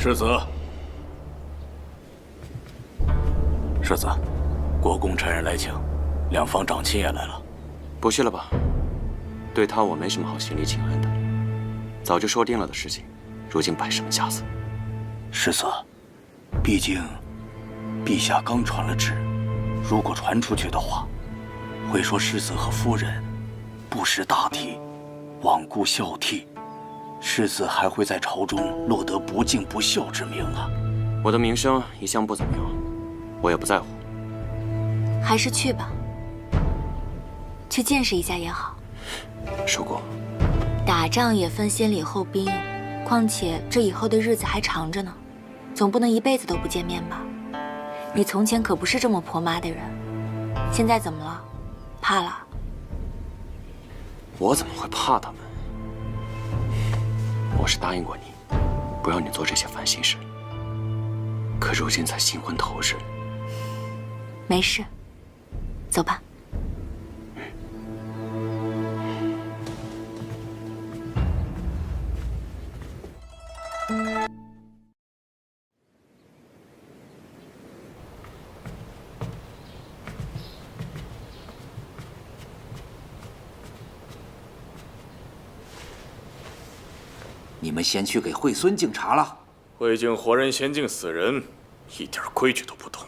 世子，世子，国公差人来请，两方长亲也来了。不去了吧？对他我没什么好行礼请安的，早就说定了的事情，如今摆什么架子？世子，毕竟陛下刚传了旨，如果传出去的话，会说世子和夫人不识大体，罔顾孝悌，世子还会在朝中落得不敬不孝之名啊！我的名声一向不怎么样，我也不在乎。还是去吧，去见识一下也好。叔姑，打仗也分先礼后兵，况且这以后的日子还长着呢，总不能一辈子都不见面吧？你从前可不是这么婆妈的人，现在怎么了？怕了？我怎么会怕他们？我是答应过你，不让你做这些烦心事。可如今才新婚头日，没事，走吧。你们先去给惠孙敬茶了。未敬活人先敬死人，一点规矩都不懂。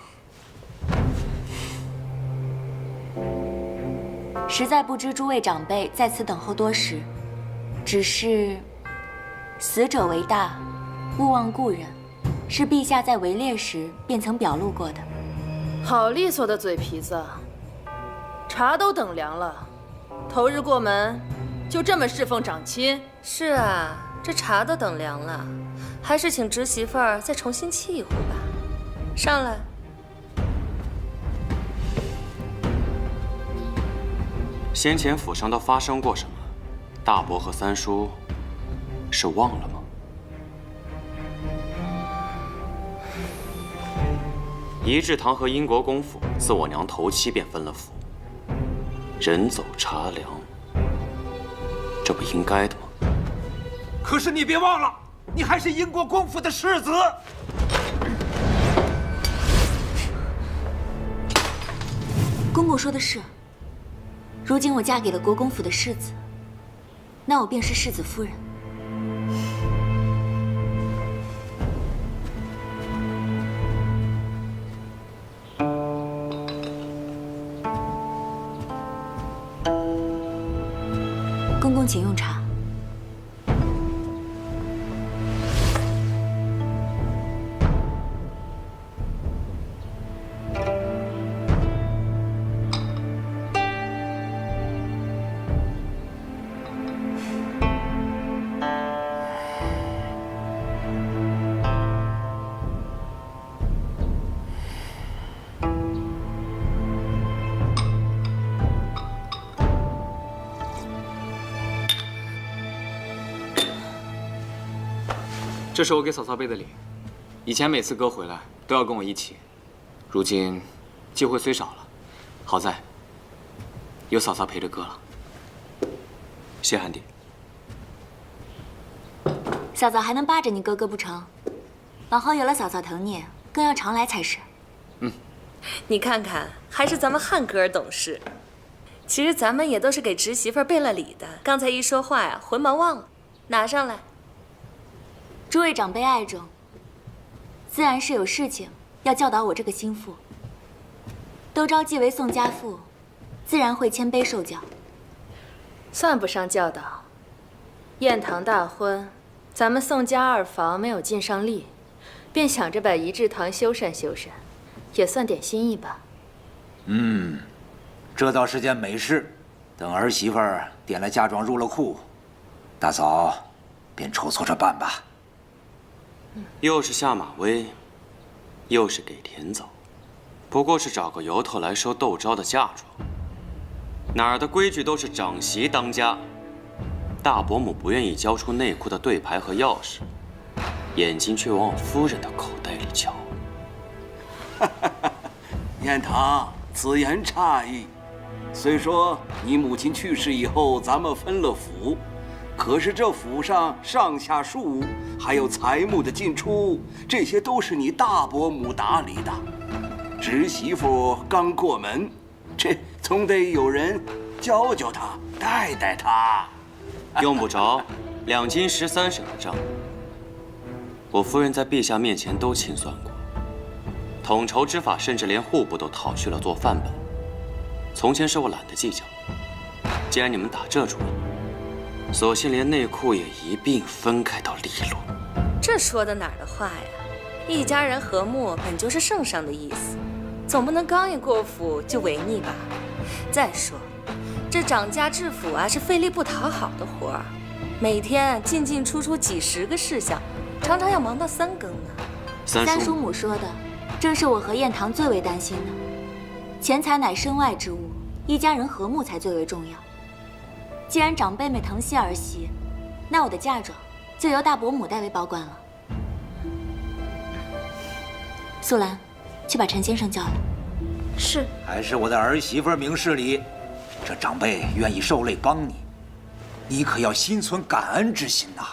实在不知诸位长辈在此等候多时，只是死者为大，勿忘故人，是陛下在围猎时便曾表露过的。好利索的嘴皮子，茶都等凉了，头日过门就这么侍奉长亲？是啊，这茶都等凉了，还是请侄媳妇儿再重新沏一壶吧。上来。先前府上都发生过什么？大伯和三叔是忘了吗？仪志堂和英国公府自我娘头七便分了府，人走茶凉，这不应该的吗？可是你别忘了，你还是英国公府的世子。公公说的是，如今我嫁给了国公府的世子，那我便是世子夫人。公公请用茶。这是我给嫂嫂备的礼，以前每次哥回来都要跟我一起，如今机会虽少了，好在有嫂嫂陪着哥了。谢汉帝。嫂嫂还能霸着你哥哥不成？往后有了嫂嫂疼你，更要常来才是。你看看，还是咱们汉哥儿懂事。其实咱们也都是给侄媳妇儿备了礼的，刚才一说话呀，魂忙忘了，拿上来。诸位长辈爱重，自然是有事情要教导我这个心腹。都招继为宋家父，自然会谦卑受教。算不上教导。宴堂大婚，咱们宋家二房没有尽上力，便想着把仪志堂修缮修缮，也算点心意吧。这倒是件美事。等儿媳妇儿点了嫁妆入了库，大嫂便筹措着办吧。又是下马威，又是给田走，不过是找个由头来收窦昭的嫁妆。哪儿的规矩都是长媳当家，大伯母不愿意交出内库的对牌和钥匙，眼睛却往我夫人的口袋里瞧。燕堂，此言差矣。虽说你母亲去世以后，咱们分了府，可是这府上上下庶，还有财木的进出，这些都是你大伯母打理的。侄媳妇刚过门，这总得有人教教她，带带她。用不着2斤13省的账，我夫人在陛下面前都清算过。统筹之法，甚至连户部都套去了做范本。从前是我懒得计较，既然你们打这主意，索性连内裤也一并分开到利落。这说的哪儿的话呀？一家人和睦本就是圣上的意思，总不能刚一过府就违逆吧？再说，这掌家治府啊是费力不讨好的活儿，每天进进出出几10个事项，常常要忙到3更呢。三叔母说的，正是我和燕堂最为担心的。钱财乃身外之物，一家人和睦才最为重要。既然长辈们疼惜儿媳，那我的嫁妆就由大伯母代为保管了。素兰，去把陈先生叫来。是。还是我的儿媳妇明事理，这长辈愿意受累帮你，你可要心存感恩之心呐。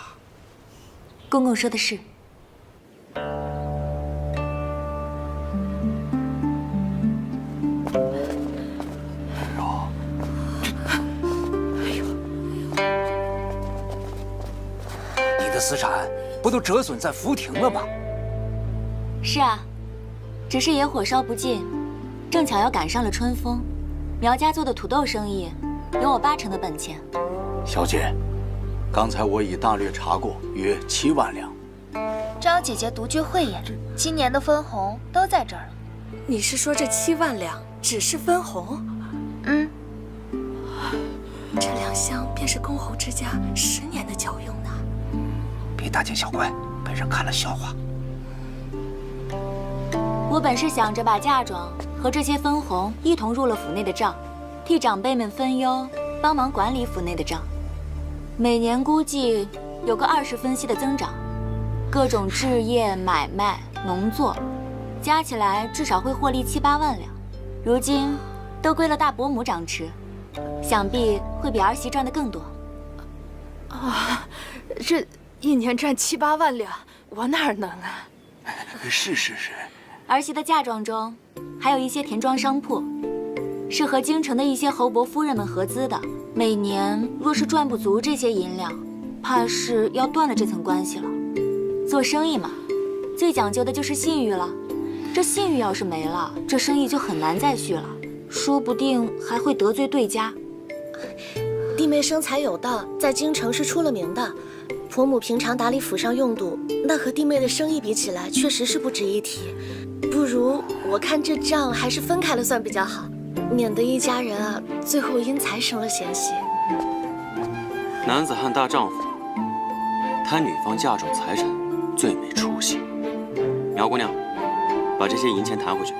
公公说的是。你的私产不都折损在福亭了吗？是啊，只是野火烧不尽，正巧要赶上了春风。苗家做的土豆生意，有我80%的本钱。小姐，刚才我已大略查过，约7万两。张姐姐独具慧眼，今年的分红都在这儿了。你是说这7万两只是分红？嗯，这2箱便是公侯之家10年的脚用呢。别大惊小怪，被人看了笑话。我本是想着把嫁妆和这些分红一同入了府内的账，替长辈们分忧，帮忙管理府内的账。每年估计有个20分息的增长，各种置业、买卖、农作，加起来至少会获利7、8万两。如今都归了大伯母掌持，想必会比儿媳赚得更多。啊，这1年赚7、8万两，我哪能啊？是。儿媳的嫁妆中还有一些田庄商铺，是和京城的一些侯伯夫人们合资的。每年若是赚不足这些银两，怕是要断了这层关系了。做生意嘛，最讲究的就是信誉了。这信誉要是没了，这生意就很难再续了，说不定还会得罪对家。弟妹生财有道，在京城是出了名的。婆母平常打理府上用度，那和弟妹的生意比起来，确实是不值一提。不如我看这账还是分开了算比较好，免得一家人啊最后因财生了嫌隙。男子汉大丈夫，贪女方嫁妆财产最没出息。苗姑娘，把这些银钱弹回去，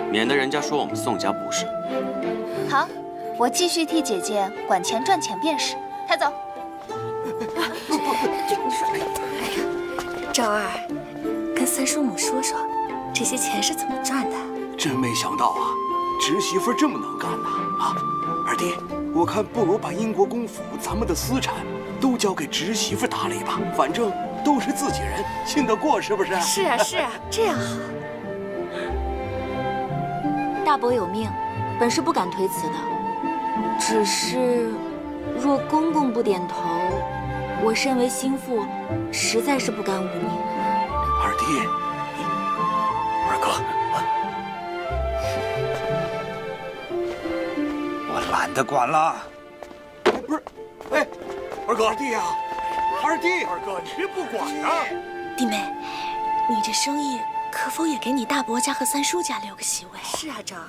免得人家说我们宋家不是。好，我继续替姐姐管钱赚钱便是。抬走。赵二，跟三叔母说说，这些钱是怎么赚的？真没想到啊，侄媳妇这么能干呐！啊，二弟，我看不如把英国公府咱们的私产都交给侄媳妇打理吧，反正都是自己人，信得过是不是？是啊，这样好。大伯有命，本是不敢推辞的，只是若公公不点头，我身为心腹，实在是不甘无宁。二弟，二哥，我懒得管了。不是，哎，二哥，二弟呀，二弟，二哥，你别不管啊！弟妹，你这生意可否也给你大伯家和三叔家留个席位？是啊，赵二，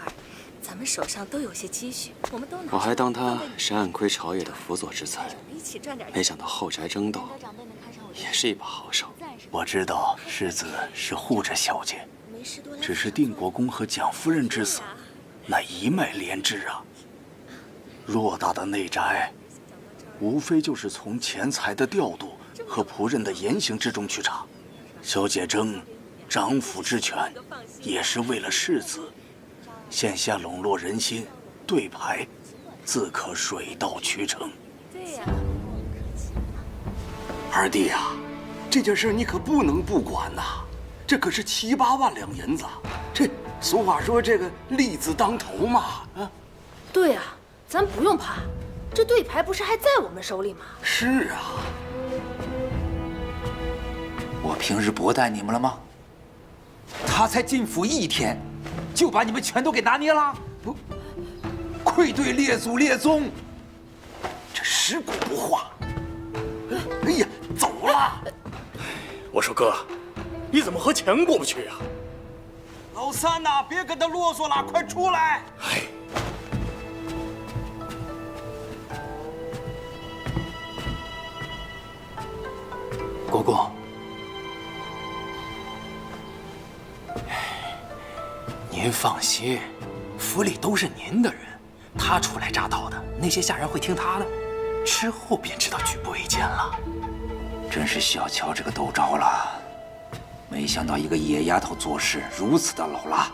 咱们手上都有些积蓄，我们都拿。我还当他是暗亏朝野的辅佐之才，一起赚点。没想到后宅争斗也是一把好手。我知道世子是护着小姐，只是定国公和蒋夫人之死，乃一脉连枝啊。偌大的内宅，无非就是从钱财的调度和仆人的言行之中去查。小姐争掌府之权，也是为了世子。现下笼络人心，对牌，自可水到渠成。对呀。二弟呀，这件事你可不能不管呐，这可是7、8万两银子。这俗话说这个利字当头嘛，啊。对呀，咱不用怕，这对牌不是还在我们手里吗？是啊。我平日薄待你们了吗？他才进府1天，就把你们全都给拿捏了，不，愧对列祖列宗。这尸骨不化。哎呀，走了。我说哥，你怎么和钱过不去呀？老三呐，别跟他啰嗦了，快出来！哎，国公，您放心，府里都是您的人，他初来乍到的，那些下人会听他的，之后便知道举步维艰了。真是小瞧这个窦昭了，没想到一个野丫头做事如此的老辣。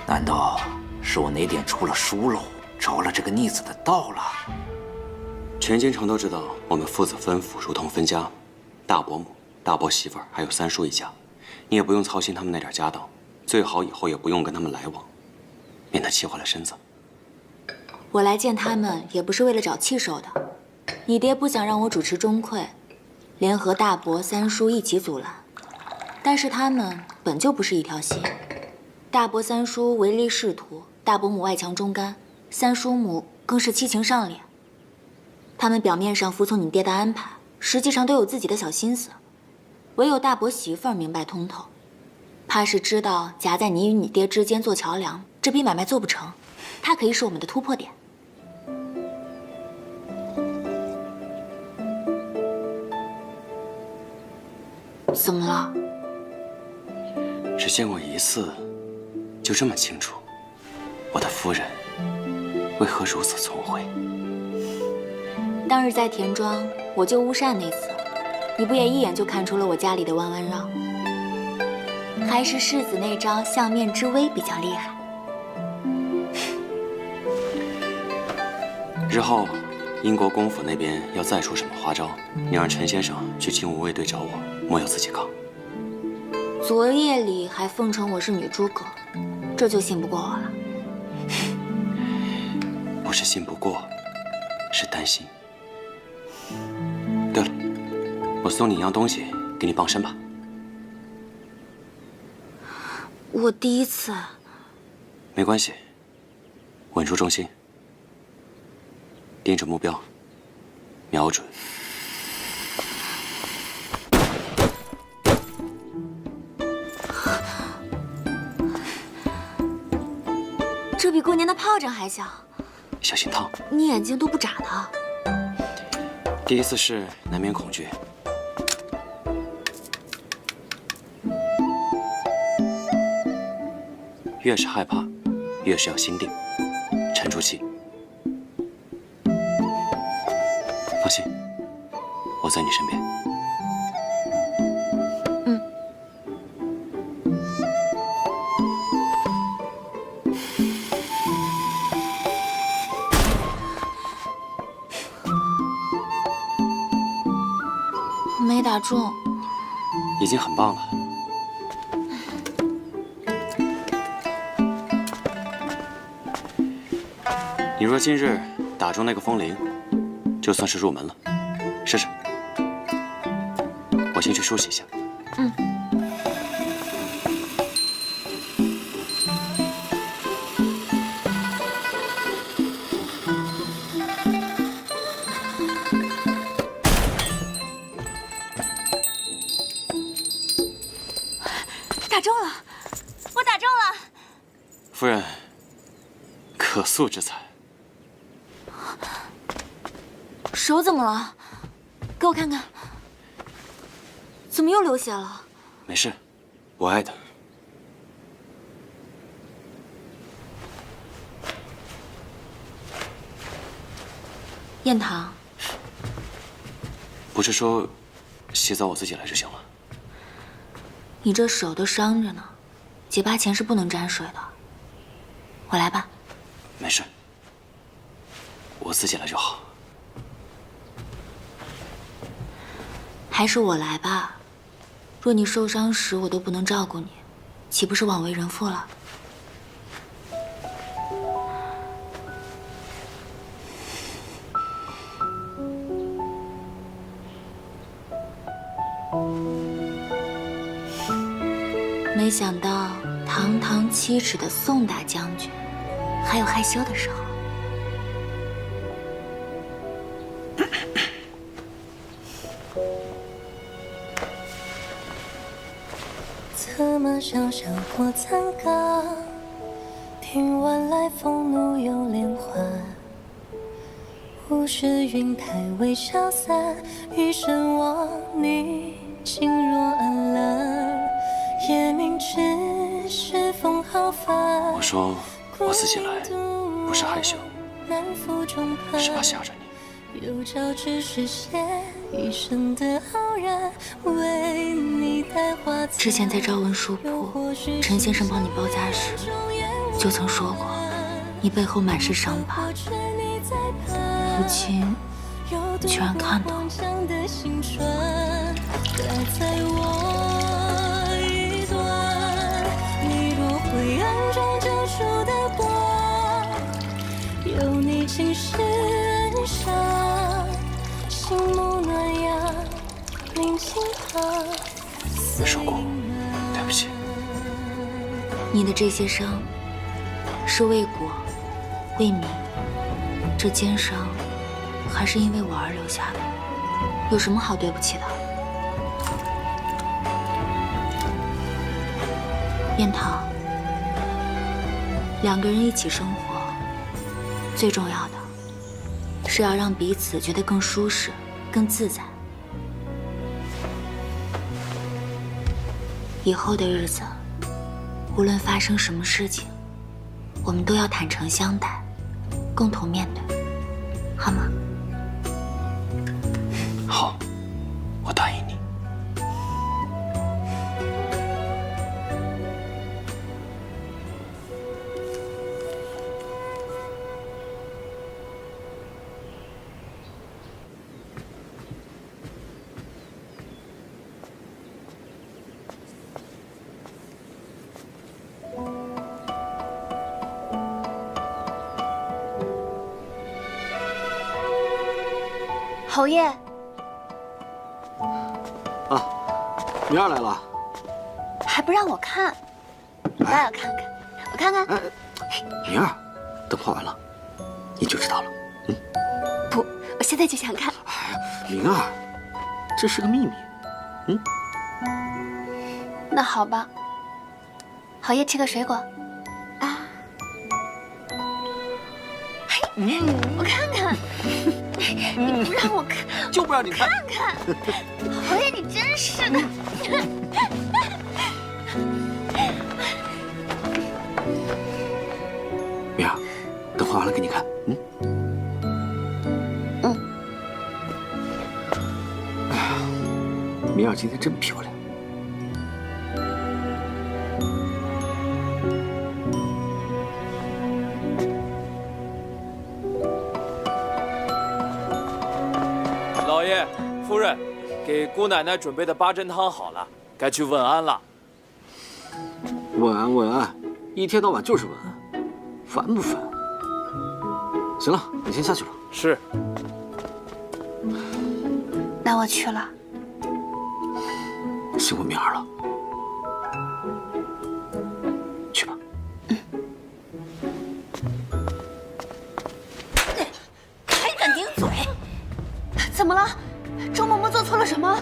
难道是我哪点出了疏漏，着了这个逆子的道了？全京城都知道我们父子分府如同分家，大伯母、大伯媳妇儿还有三叔一家，你也不用操心他们那点家当，最好以后也不用跟他们来往，免得气坏了身子。我来见他们也不是为了找气受的，你爹不想让我主持钟馗，联合大伯、三叔一起阻拦，但是他们本就不是一条心。大伯、三叔唯利是图，大伯母外强中干，三叔母更是七情上脸。他们表面上服从你爹的安排，实际上都有自己的小心思。唯有大伯媳妇儿明白通透，怕是知道夹在你与你爹之间做桥梁，这笔买卖做不成，他可以是我们的突破点。怎么了？只见过一次，就这么清楚，我的夫人为何如此聪慧？当日在田庄我救乌善那次，你不也一眼就看出了我家里的弯弯绕？还是世子那招相面之微比较厉害。日后英国公府那边要再出什么花招，你让陈先生去金吾卫队找我，莫要自己扛。昨夜里还奉承我是女诸葛，这就信不过我了。不是信不过，是担心。对了，我送你一样东西，给你傍身吧。我第一次。没关系，稳住重心，盯着目标，瞄准。这比过年的炮仗还响，小心烫。你眼睛都不眨的。第一次试难免恐惧，越是害怕，越是要心定，沉住气。放心，我在你身边。没打中，已经很棒了。你若今日打中那个风铃，就算是入门了。试试。我先去梳洗一下。打中了，我打中了。夫人，可塑之才。手怎么了？给我看看。怎么又流血了？没事，我爱的。燕堂，不是说洗澡我自己来就行了？你这手都伤着呢，结疤前是不能沾水的。我来吧。没事，我自己来就好。还是我来吧。若你受伤时我都不能照顾你，岂不是枉为人妇了？没想到堂堂7尺的宋大将军，还有害羞的时候。策马萧萧过残岗，听晚来风怒又连环。物是云台未消散，余生望你轻若安澜。夜明只是风浩帆。我说我自己来，不是害羞，是怕吓着你。有朝只是写一生的傲然，为你带花。之前在朝文书铺，陈先生帮你包扎时，就曾说过，你背后满是伤疤。父亲居然看到了。灰暗中救赎的光，有你尽是恩赏，心目暖阳，临近旁。说过，对不起。你的这些伤，是为国，为民。这肩伤，还是因为我而留下的，有什么好对不起的？燕桃。2个人一起生活，最重要的是要让彼此觉得更舒适、更自在。以后的日子，无论发生什么事情，我们都要坦诚相待，共同面对，好吗？好，我答应你。侯爷，明儿来了，还不让我看，我倒要看看，我看看。明儿，等画完了，你就知道了。不，我现在就想看。明儿，这是个秘密。那好吧，侯爷吃个水果。啊，我看看。你不让我看，就不让你看。看看，侯爷，你真是的。明儿，等画完了给你看。哎呀，明儿今天真漂亮。老爷、夫人，给姑奶奶准备的八珍汤好了，该去问安了。问安，一天到晚就是问安，烦不烦？行了，你先下去吧。是。那我去了。辛苦明儿了，去吧。还敢顶嘴！怎么了？周嬷嬷做错了什么？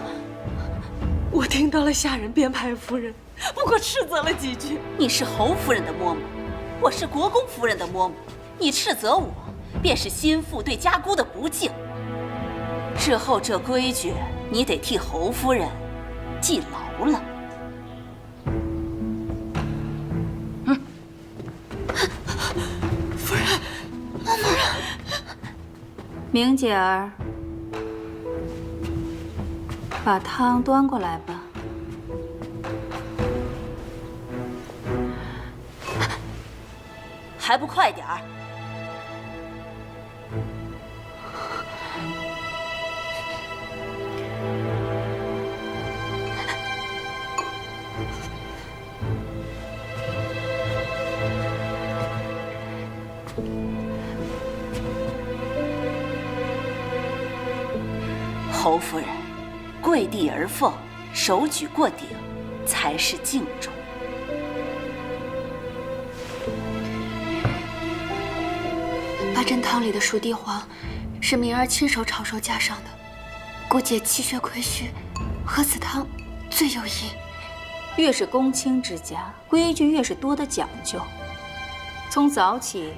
我听到了下人编排夫人，不过斥责了几句。你是侯夫人的嬷嬷，我是国公夫人的嬷嬷，你斥责我，便是心腹对家姑的不敬。日后这规矩，你得替侯夫人记牢了。夫人，嬷嬷，明姐儿，把汤端过来吧。还不快点儿！侯夫人，跪地而奉，手举过顶，才是敬重。八珍汤里的熟地黄，是明儿亲手炒熟加上的。姑姐气血亏虚，喝此汤最有益。越是公卿之家，规矩越是多的讲究。从早起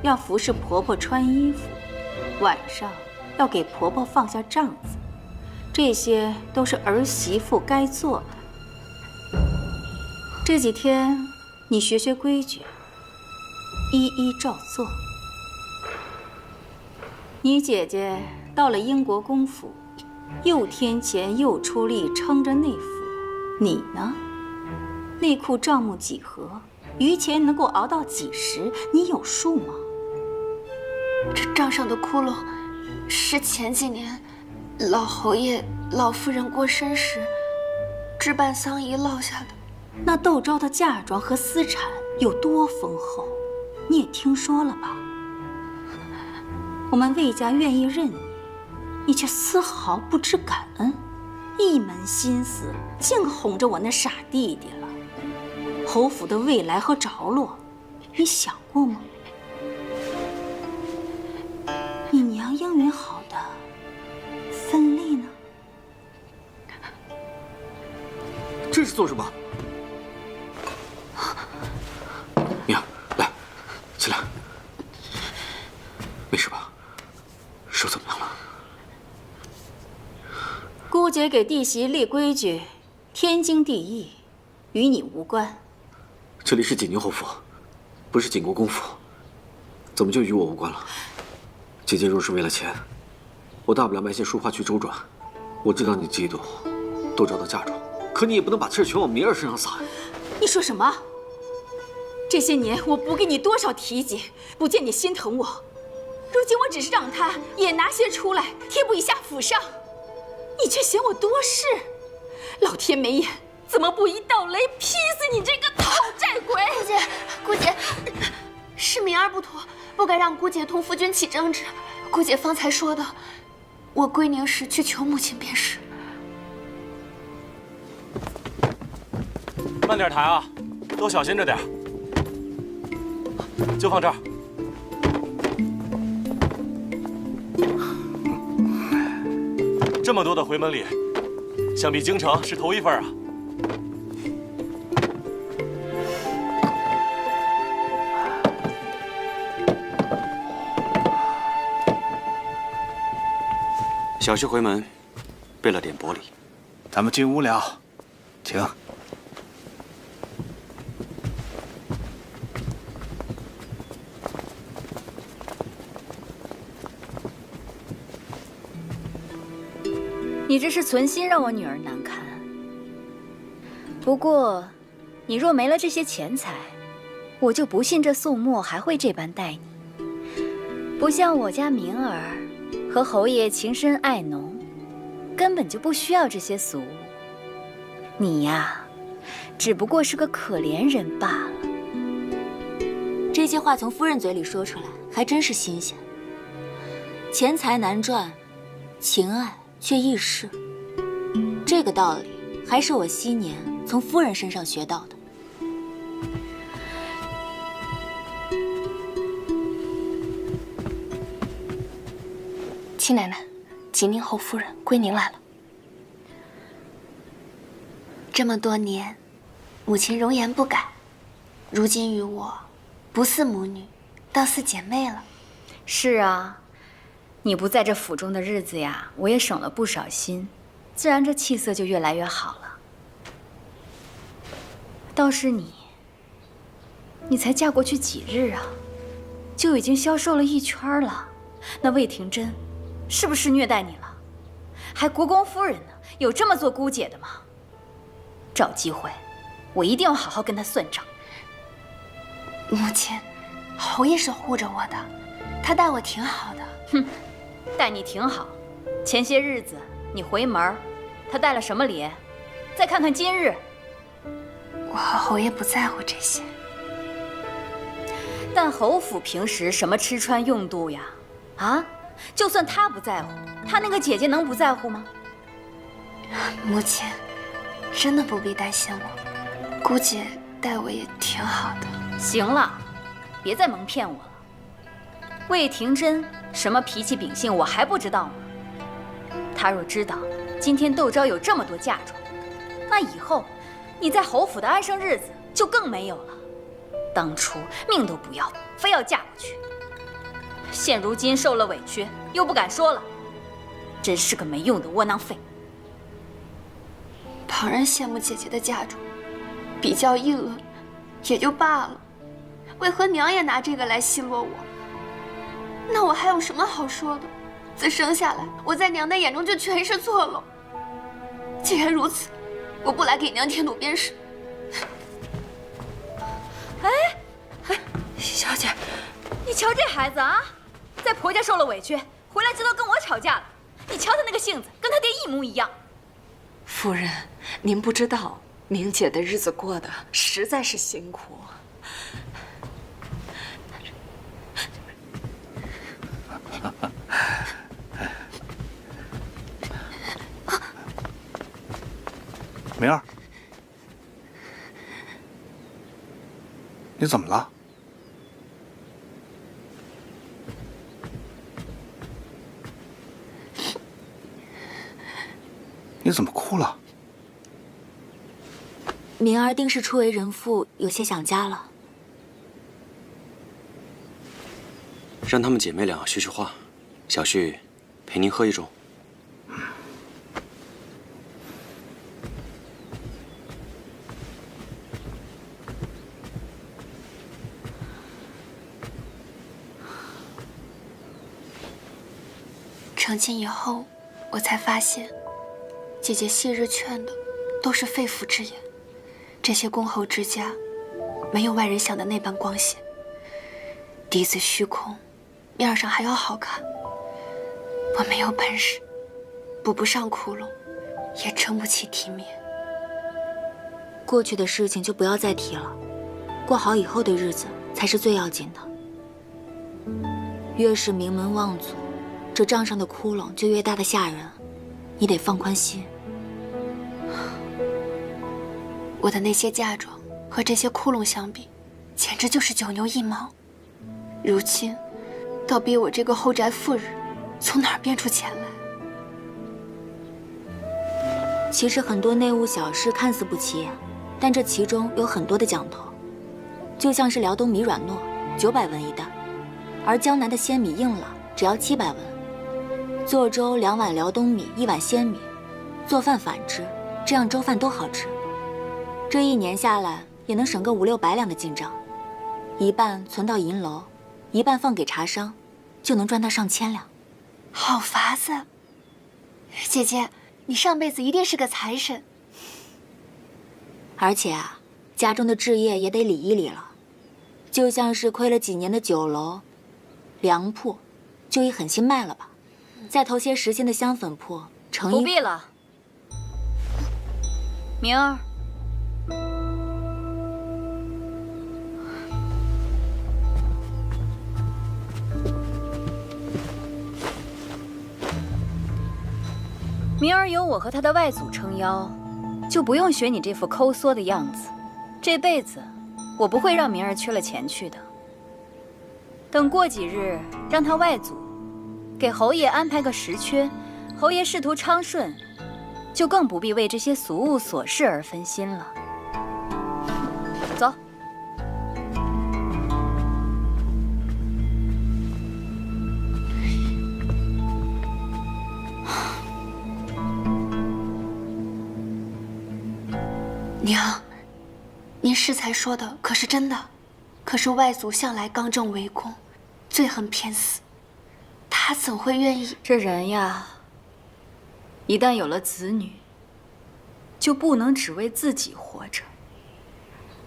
要服侍婆婆穿衣服，晚上要给婆婆放下帐子，这些都是儿媳妇该做的。这几天你学学规矩，一一照做。你姐姐到了英国公府，又添钱又出力撑着内府，你呢？内库账目几何？余钱能够熬到几时？你有数吗？这账上的窟窿，是前几年老侯爷、老夫人过身时置办丧仪落下的。那窦昭的嫁妆和私产有多丰厚，你也听说了吧？我们魏家愿意认你，你却丝毫不知感恩，一门心思净哄着我那傻弟弟了。侯府的未来和着落，你想过吗？你娘应允好的分利呢？这是做什么？明儿，来，起来。没事吧？手怎么样了？姑姐给弟媳立规矩，天经地义，与你无关。这里是锦宁侯府，不是锦国公府，怎么就与我无关了？姐姐若是为了钱，我大不了卖些书画去周转。我知道你嫉妒窦昭的嫁妆，可你也不能把气儿全往明儿身上撒呀。你说什么？这些年我不给你多少提及，不见你心疼我。如今我只是让他也拿些出来贴补一下府上，你却嫌我多事。老天没眼，怎么不一道雷劈死你这个讨债鬼！姑姐，是明儿不妥，不该让姑姐同夫君起争执。姑姐方才说的，我归宁时去求母亲便是。慢点抬啊，都小心着点。就放这儿。这么多的回门礼，想必京城是头一份啊。小婿回门，备了点薄礼。咱们进屋了，请。你这是存心让我女儿难堪。不过，你若没了这些钱财，我就不信这宋墨还会这般待你。不像我家明儿和侯爷情深爱浓，根本就不需要这些俗物。你呀，只不过是个可怜人罢了。这些话从夫人嘴里说出来，还真是新鲜。钱财难赚，情爱却易逝，这个道理还是我昔年从夫人身上学到的。七奶奶，锦宁侯夫人归宁来了。这么多年，母亲容颜不改，如今与我不似母女，倒似姐妹了。是啊，你不在这府中的日子呀，我也省了不少心，自然这气色就越来越好了。倒是你才嫁过去几日啊，就已经消瘦了一圈了。那魏廷珍是不是虐待你了？还国公夫人呢，有这么做姑姐的吗？找机会，我一定要好好跟她算账。母亲，侯爷是护着我的，他待我挺好的。哼，待你挺好。前些日子你回门，他带了什么礼？再看看今日，我和侯爷不在乎这些。但侯府平时什么吃穿用度呀？啊，就算他不在乎，他那个姐姐能不在乎吗？母亲，真的不必担心我，姑姐待我也挺好的。行了，别再蒙骗我了。魏廷真什么脾气秉性我还不知道吗？他若知道今天窦昭有这么多嫁妆，那以后你在侯府的安生日子就更没有了。当初命都不要，非要嫁过去，现如今受了委屈又不敢说了，真是个没用的窝囊废。旁人羡慕姐姐的嫁妆，比较议论也就罢了，为何娘也拿这个来奚落我？那我还有什么好说的？自生下来，我在娘的眼中就全是错漏。既然如此，我不来给娘添堵便是。哎，小姐，你瞧这孩子啊，在婆家受了委屈，回来知道跟我吵架了。你瞧他那个性子，跟他爹一模一样。夫人，您不知道，明姐的日子过得实在是辛苦。明儿，你怎么了？你怎么哭了？明儿定是初为人父，有些想家了。让她们姐妹俩叙叙话，小婿陪您喝一盅。成亲以后，我才发现，姐姐昔日劝的都是肺腑之言。这些公侯之家，没有外人想的那般光鲜。嫡子虚空，面上还要好看。我没有本事，补不上窟窿，也撑不起体面。过去的事情就不要再提了，过好以后的日子才是最要紧的。越是名门望族，这账上的窟窿就越大的吓人，你得放宽心。我的那些嫁妆和这些窟窿相比，简直就是九牛一毛。如今，倒逼我这个后宅妇人从哪儿变出钱来？其实很多内务小事看似不起眼，但这其中有很多的讲头。就像是辽东米软糯，900文一担，而江南的鲜米硬朗，只要700文。做粥2碗辽东米，1碗鲜米，做饭反之，这样粥饭都好吃。这1年下来，也能省个500-600两的进账，一半存到银楼，一半放给茶商，就能赚到上千两。好法子！姐姐，你上辈子一定是个财神。而且啊，家中的置业也得理一理了，就像是亏了几年的酒楼、粮铺，就一狠心卖了吧，再投些实心的香粉铺，成不必了。明儿，明儿有我和他的外祖撑腰，就不用学你这副抠缩的样子。这辈子，我不会让明儿缺了钱去的。等过几日，让他外祖给侯爷安排个实缺，侯爷仕途昌顺，就更不必为这些俗务琐事而分心了。走。娘，您适才说的可是真的？可是外祖向来刚正为公，最恨偏私，他怎会愿意？这人呀，一旦有了子女，就不能只为自己活着。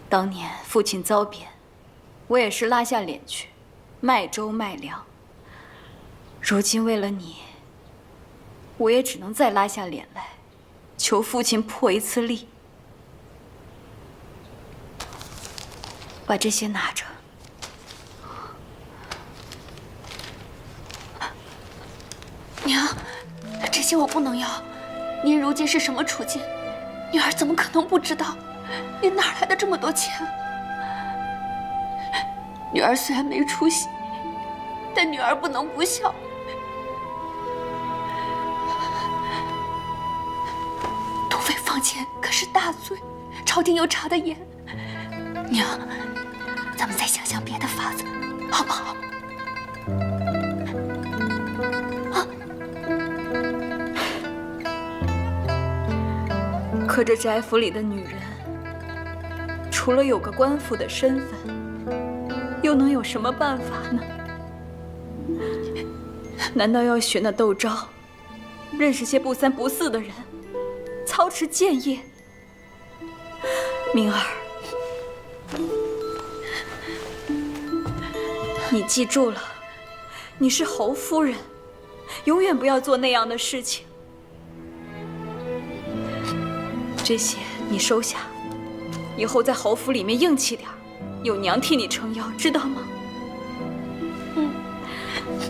当年父亲遭贬，我也是拉下脸去，卖粥卖粮。如今为了你，我也只能再拉下脸来，求父亲破一次例。把这些拿着。娘，这些我不能要。您如今是什么处境？女儿怎么可能不知道？您哪来的这么多钱？女儿虽然没出息，但女儿不能不孝。土匪放钱可是大罪，朝廷又查得严。娘，咱们再想想别的法子，好不好？可这宅府里的女人，除了有个官府的身份，又能有什么办法呢？难道要学那窦昭，认识些不三不四的人，操持谏业？明儿，你记住了，你是侯夫人，永远不要做那样的事情。这些你收下，以后在侯府里面硬气点，有娘替你撑腰，知道吗？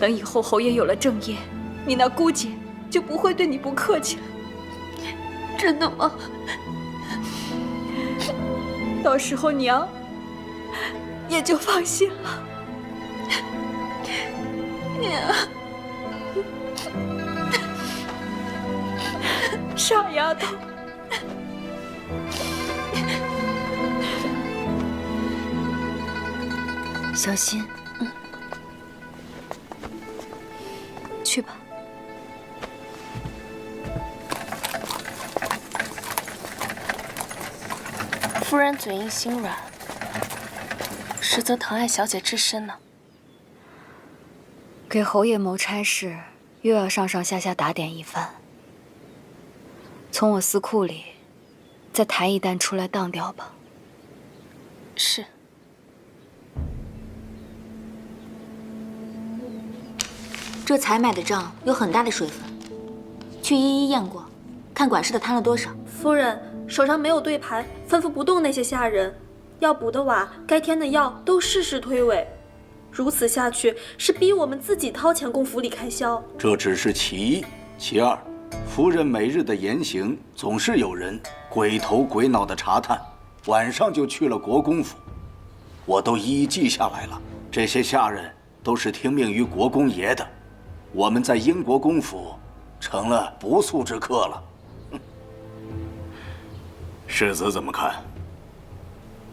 等以后侯爷有了正业，你那姑姐就不会对你不客气了。真的吗？到时候娘也就放心了。娘，傻丫头。小心。去吧。夫人嘴硬心软，实则疼爱小姐至深呢。给侯爷谋差事，又要上上下下打点一番。从我司库里再抬一担出来当掉吧。是。这采买的账有很大的水分，去一一验过，看管事的贪了多少。夫人手上没有对牌，吩咐不动那些下人，要补的瓦、该添的药都事事推诿。如此下去，是逼我们自己掏钱供府里开销。这只是其一，其二，夫人每日的言行，总是有人鬼头鬼脑的查探，晚上就去了国公府，我都一一记下来了。这些下人都是听命于国公爷的，我们在英国公府成了不速之客了。世子怎么看？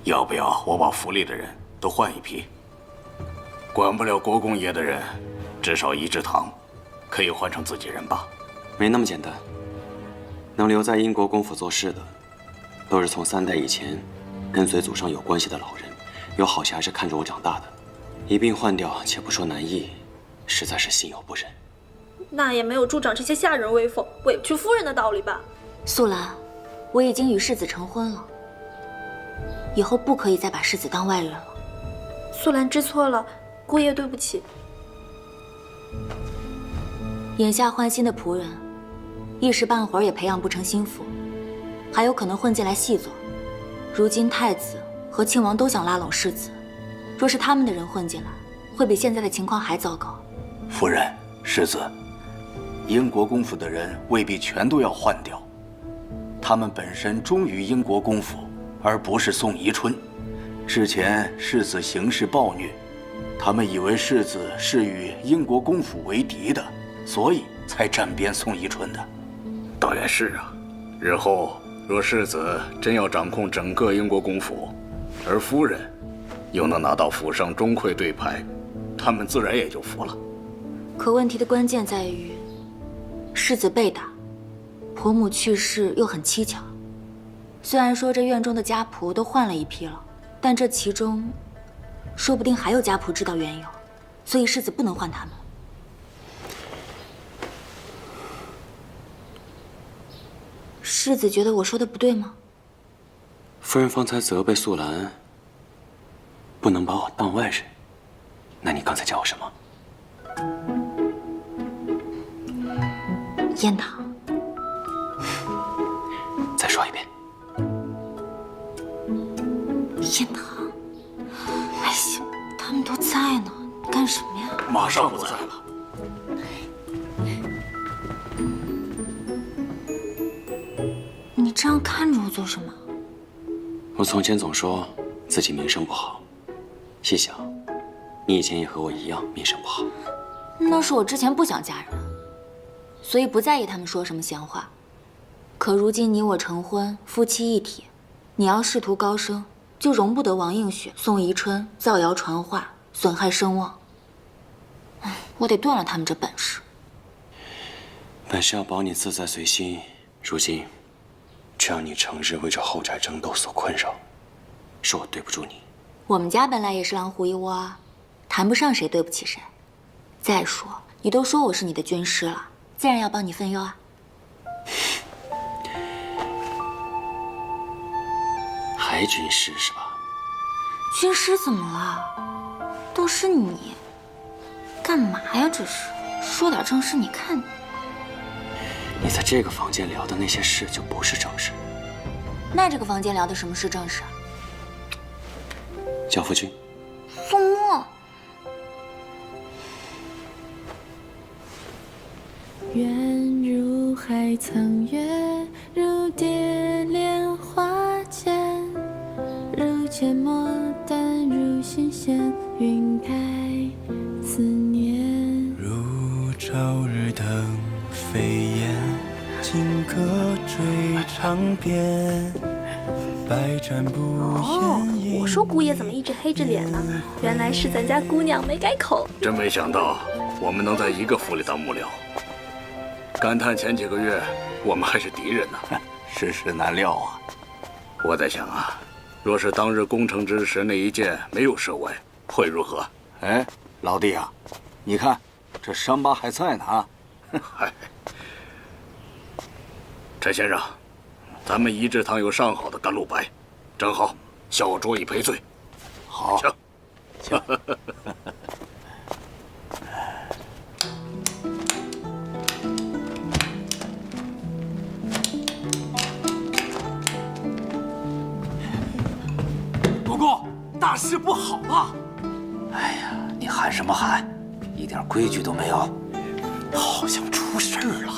要不要我把府里的人都换一批？管不了国公爷的人，至少一志堂可以换成自己人吧？没那么简单。能留在英国公府做事的，都是从3代以前跟随祖上有关系的老人，有好些还是看着我长大的。一并换掉，且不说难易，实在是心有不忍。那也没有助长这些下人威风、委屈夫人的道理吧？素兰，我已经与世子成婚了，以后不可以再把世子当外人了。素兰知错了，姑爷对不起。眼下换新的仆人，一时半会儿也培养不成心腹，还有可能混进来细作。如今太子和庆王都想拉拢世子，若是他们的人混进来，会比现在的情况还糟糕。夫人，世子，英国公府的人未必全都要换掉，他们本身忠于英国公府，而不是宋宜春。之前世子行事暴虐，他们以为世子是与英国公府为敌的，所以才站边宋宜春的。倒也是啊，日后若世子真要掌控整个英国公府，而夫人又能拿到府上钟馗对牌，他们自然也就服了。可问题的关键在于，世子被打，婆母去世又很蹊跷。虽然说这院中的家仆都换了一批了，但这其中，说不定还有家仆知道缘由，所以世子不能换他们。世子觉得我说的不对吗？夫人方才责备素兰不能把我当外人，那你刚才叫我什么？燕堂。再说一遍。燕堂。哎呀，他们都在呢，干什么呀？马上不在了。这样看着我做什么？我从前总说自己名声不好，细想，你以前也和我一样名声不好。那是我之前不想嫁人，所以不在意他们说什么闲话。可如今你我成婚，夫妻一体，你要仕途高升，就容不得王映雪、宋宜春造谣传话，损害声望。我得断了他们这本事。本是要保你自在随心，如今却让你成日为这后宅争斗所困扰，是我对不住你。我们家本来也是狼虎一窝啊，谈不上谁对不起谁。再说，你都说我是你的军师了，自然要帮你分忧啊。还军师是吧？军师怎么了？都是你，干嘛呀？这是说点正事，你看你。你在这个房间聊的那些事就不是正事。那这个房间聊的什么是正事？叫夫君。宋墨。愿如海苍月，如蝶莲花间，如芥末淡，如新鲜晕开思念。如朝日等飞燕，金戈追长鞭，百战不厌。我说姑爷怎么一直黑着脸呢？原来是咱家姑娘没改口。真没想到我们能在一个府里当幕僚，感叹前几个月我们还是敌人呢。世事难料啊！我在想啊，若是当日攻城之时那一箭没有射歪，会如何？哎，老弟啊，你看这伤疤还在呢啊！嗨，陈先生，咱们仪制堂有上好的甘露白，正好小酌一赔罪。好，请。请。国公，大事不好啊！哎呀，你喊什么喊？一点规矩都没有。好像出事儿了。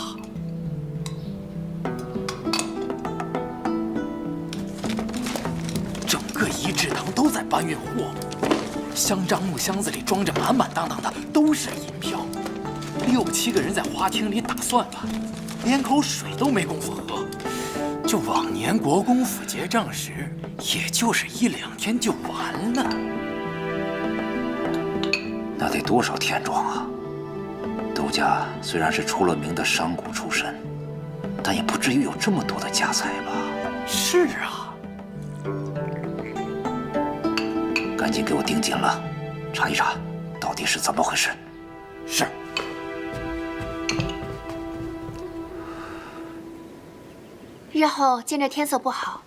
整个仪制堂都在搬运货物，香樟木箱子里装着满满当当的都是银票，6、7个人在花厅里打算盘，连口水都没工夫喝。就往年国公府结账时，也就是1、2天就完了。那得多少天庄啊！窦家虽然是出了名的商贾出身，但也不至于有这么多的家财吧？是啊，赶紧给我盯紧了，查一查，到底是怎么回事。是。日后见这天色不好，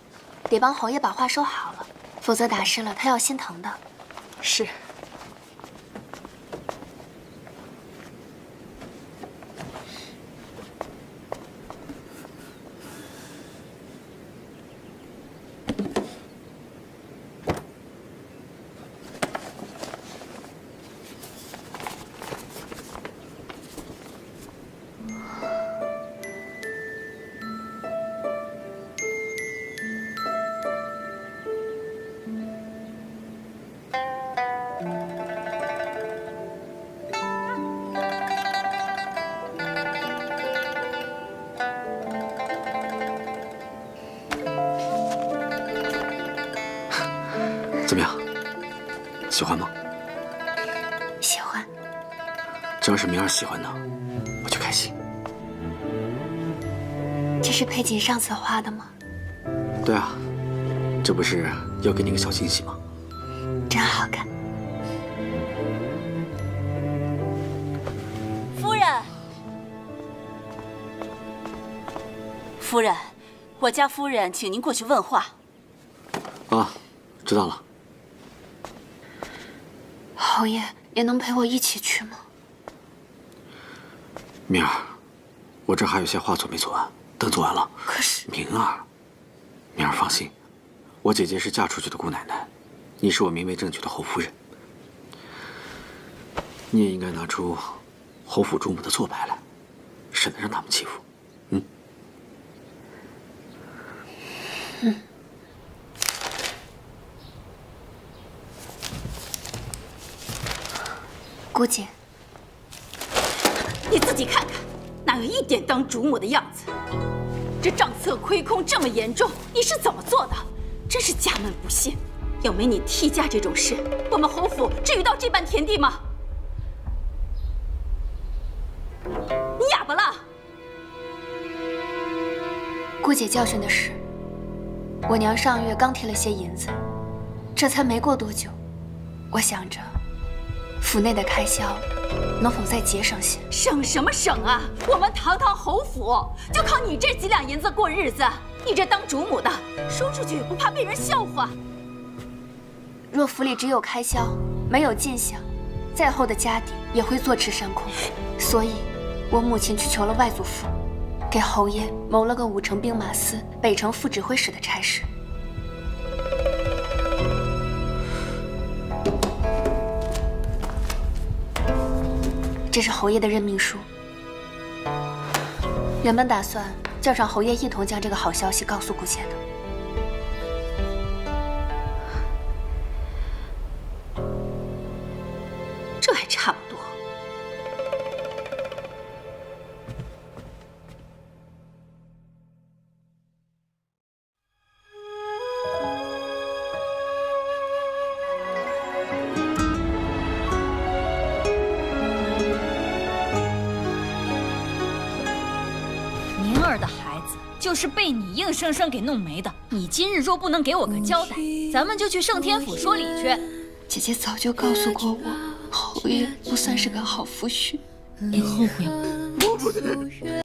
得帮侯爷把话说好了，否则打湿了他要心疼的。是。怎么样？喜欢吗？喜欢。只要是明儿喜欢的，我就开心。这是佩锦上次画的吗？对啊，这不是要给你个小惊喜吗？真好看。夫人，夫人，我家夫人请您过去问话。啊，知道了。侯爷也能陪我一起去吗？明儿，我这还有些画作没做完，等做完了。可是明儿，明儿放心，我姐姐是嫁出去的姑奶奶，你是我明媒正娶的侯夫人，你也应该拿出侯府主母的做派来，省得让他们欺负。姑姐，你自己看看，哪有一点当主母的样子？这账册亏空这么严重，你是怎么做的？真是家门不幸！要没你替嫁这种事，我们侯府至于到这般田地吗？你哑巴了？姑姐教训的是，我娘上月刚提了些银子，这才没过多久，我想着府内的开销能否再节省些？省什么省啊！我们堂堂侯府就靠你这几两银子过日子，你这当主母的说出去不怕被人笑话？若府里只有开销，没有进项，再厚的家底也会坐吃山空。所以，我母亲去求了外祖父，给侯爷谋了个5城兵马司、北城副指挥使的差事。这是侯爷的任命书。原本打算叫上侯爷一同将这个好消息告诉姑姐的。这还差不多。宁儿的孩子就是被你硬生生给弄没的。你今日若不能给我个交代，咱们就去圣天府说理去。姐姐早就告诉过我，侯爷不算是个好夫婿。你后悔吗？